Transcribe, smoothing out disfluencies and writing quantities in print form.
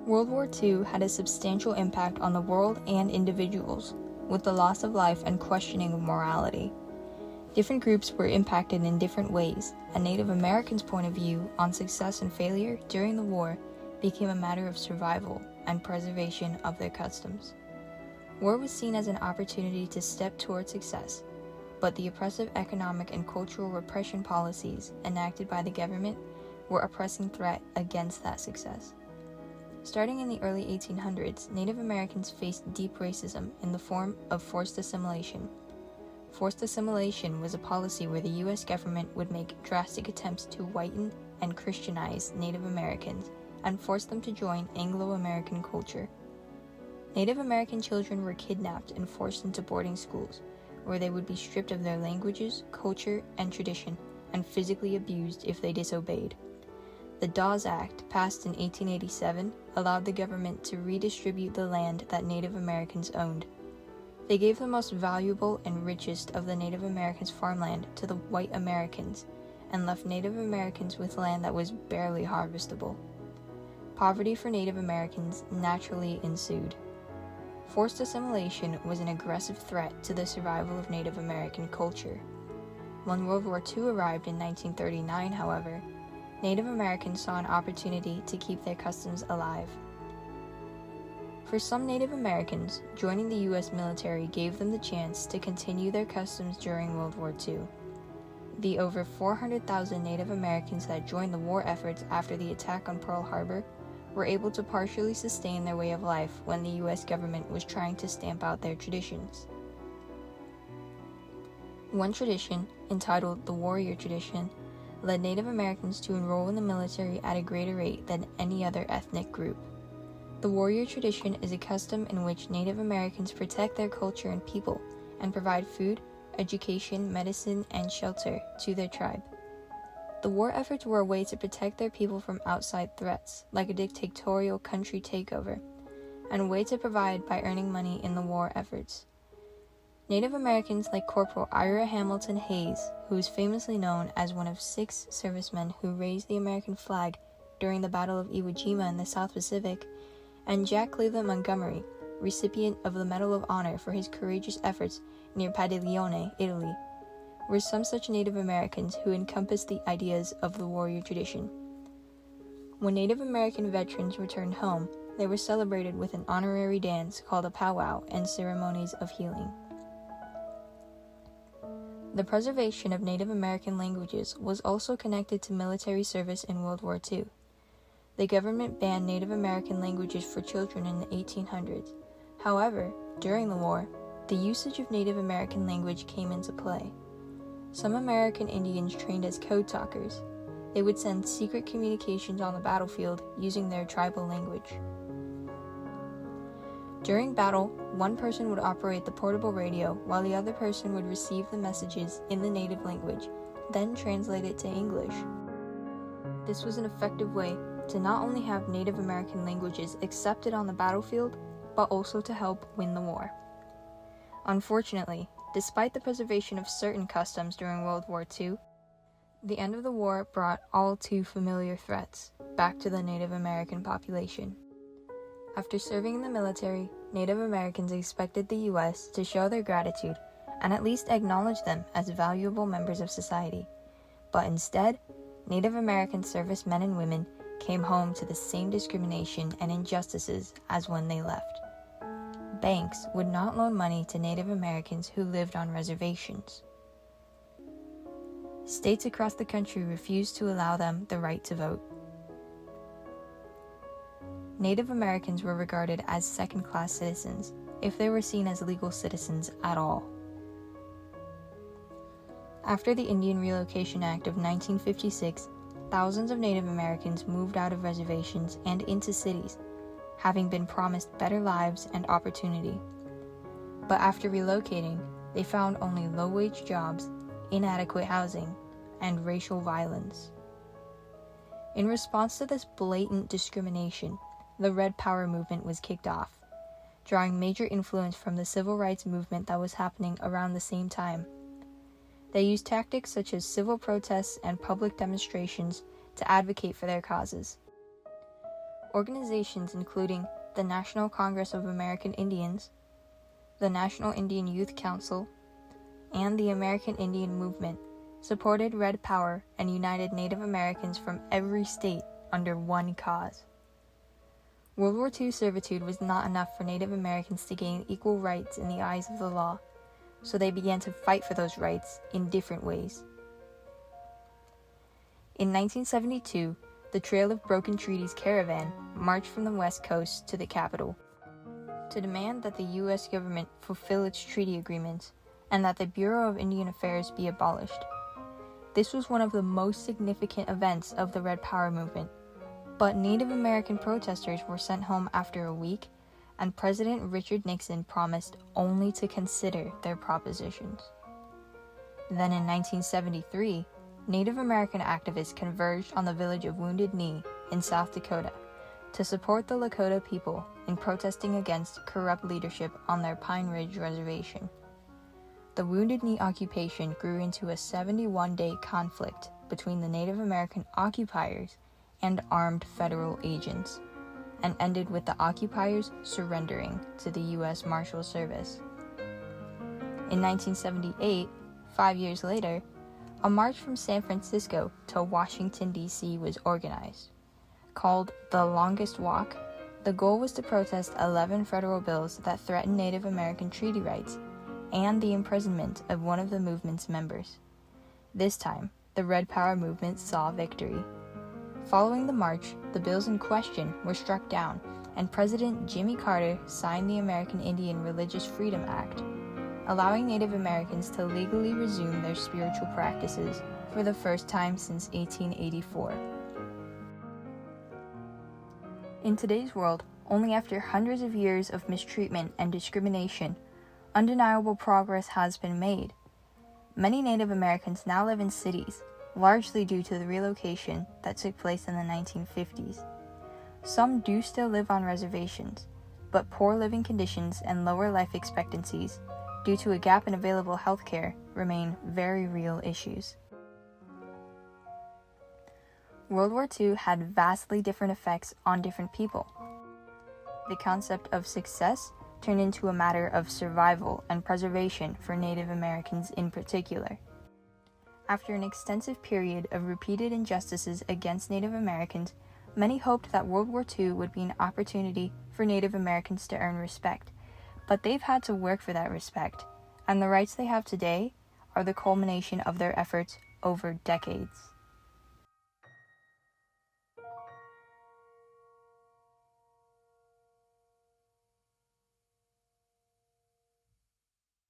World War II had a substantial impact on the world and individuals, with the loss of life and questioning of morality. Different groups were impacted in different ways, and Native Americans' point of view on success and failure during the war became a matter of survival and preservation of their customs. War was seen as an opportunity to step toward success, but the oppressive economic and cultural repression policies enacted by the government were a pressing threat against that success. Starting in the early 1800s, Native Americans faced deep racism in the form of forced assimilation. Forced assimilation was a policy where the U.S. government would make drastic attempts to whiten and Christianize Native Americans and force them to join Anglo-American culture. Native American children were kidnapped and forced into boarding schools, where they would be stripped of their languages, culture, and tradition, and physically abused if they disobeyed. The Dawes Act, passed in 1887, allowed the government to redistribute the land that Native Americans owned. They gave the most valuable and richest of the Native Americans' farmland to the white Americans, and left Native Americans with land that was barely harvestable. Poverty for Native Americans naturally ensued. Forced assimilation was an aggressive threat to the survival of Native American culture. When World War II arrived in 1939, however, Native Americans saw an opportunity to keep their customs alive. For some Native Americans, joining the U.S. military gave them the chance to continue their customs during World War II. The over 400,000 Native Americans that joined the war efforts after the attack on Pearl Harbor were able to partially sustain their way of life when the U.S. government was trying to stamp out their traditions. One tradition, entitled the Warrior Tradition, led Native Americans to enroll in the military at a greater rate than any other ethnic group. The warrior tradition is a custom in which Native Americans protect their culture and people and provide food, education, medicine, and shelter to their tribe. The war efforts were a way to protect their people from outside threats, like a dictatorial country takeover, and a way to provide by earning money in the war efforts. Native Americans like Corporal Ira Hamilton Hayes, who is famously known as one of 6 servicemen who raised the American flag during the Battle of Iwo Jima in the South Pacific, and Jack Cleveland Montgomery, recipient of the Medal of Honor for his courageous efforts near Padiglione, Italy, were some such Native Americans who encompassed the ideas of the warrior tradition. When Native American veterans returned home, they were celebrated with an honorary dance called a powwow and ceremonies of healing. The preservation of Native American languages was also connected to military service in World War II. The government banned Native American languages for children in the 1800s. However, during the war, the usage of Native American language came into play. Some American Indians trained as code talkers. They would send secret communications on the battlefield using their tribal language. During battle, one person would operate the portable radio while the other person would receive the messages in the native language, then translate it to English. This was an effective way to not only have Native American languages accepted on the battlefield, but also to help win the war. Unfortunately, despite the preservation of certain customs during World War II, the end of the war brought all too familiar threats back to the Native American population. After serving in the military, Native Americans expected the U.S. to show their gratitude and at least acknowledge them as valuable members of society. But instead, Native American servicemen and women came home to the same discrimination and injustices as when they left. Banks would not loan money to Native Americans who lived on reservations. States across the country refused to allow them the right to vote. Native Americans were regarded as second-class citizens, if they were seen as legal citizens at all. After the Indian Relocation Act of 1956, thousands of Native Americans moved out of reservations and into cities, having been promised better lives and opportunity. But after relocating, they found only low-wage jobs, inadequate housing, and racial violence. In response to this blatant discrimination, the Red Power movement was kicked off, drawing major influence from the civil rights movement that was happening around the same time. They used tactics such as civil protests and public demonstrations to advocate for their causes. Organizations including the National Congress of American Indians, the National Indian Youth Council, and the American Indian Movement supported Red Power and united Native Americans from every state under one cause. World War II servitude was not enough for Native Americans to gain equal rights in the eyes of the law, so they began to fight for those rights in different ways. In 1972, the Trail of Broken Treaties caravan marched from the West Coast to the Capitol to demand that the U.S. government fulfill its treaty agreements and that the Bureau of Indian Affairs be abolished. This was one of the most significant events of the Red Power movement, but Native American protesters were sent home after a week, and President Richard Nixon promised only to consider their propositions. Then in 1973, Native American activists converged on the village of Wounded Knee in South Dakota to support the Lakota people in protesting against corrupt leadership on their Pine Ridge Reservation. The Wounded Knee occupation grew into a 71-day conflict between the Native American occupiers and armed federal agents, and ended with the occupiers surrendering to the U.S. Marshal Service. In 1978, 5 years later, a march from San Francisco to Washington, D.C. was organized. Called the Longest Walk, the goal was to protest 11 federal bills that threatened Native American treaty rights and the imprisonment of one of the movement's members. This time, the Red Power movement saw victory. Following the march, the bills in question were struck down, and President Jimmy Carter signed the American Indian Religious Freedom Act, allowing Native Americans to legally resume their spiritual practices for the first time since 1884. In today's world, only after hundreds of years of mistreatment and discrimination, undeniable progress has been made. Many Native Americans now live in cities, largely due to the relocation that took place in the 1950s. Some do still live on reservations, but poor living conditions and lower life expectancies due to a gap in available health care remain very real issues. World War II had vastly different effects on different people. The concept of success turned into a matter of survival and preservation for Native Americans in particular. After an extensive period of repeated injustices against Native Americans, many hoped that World War II would be an opportunity for Native Americans to earn respect, but they've had to work for that respect, and the rights they have today are the culmination of their efforts over decades.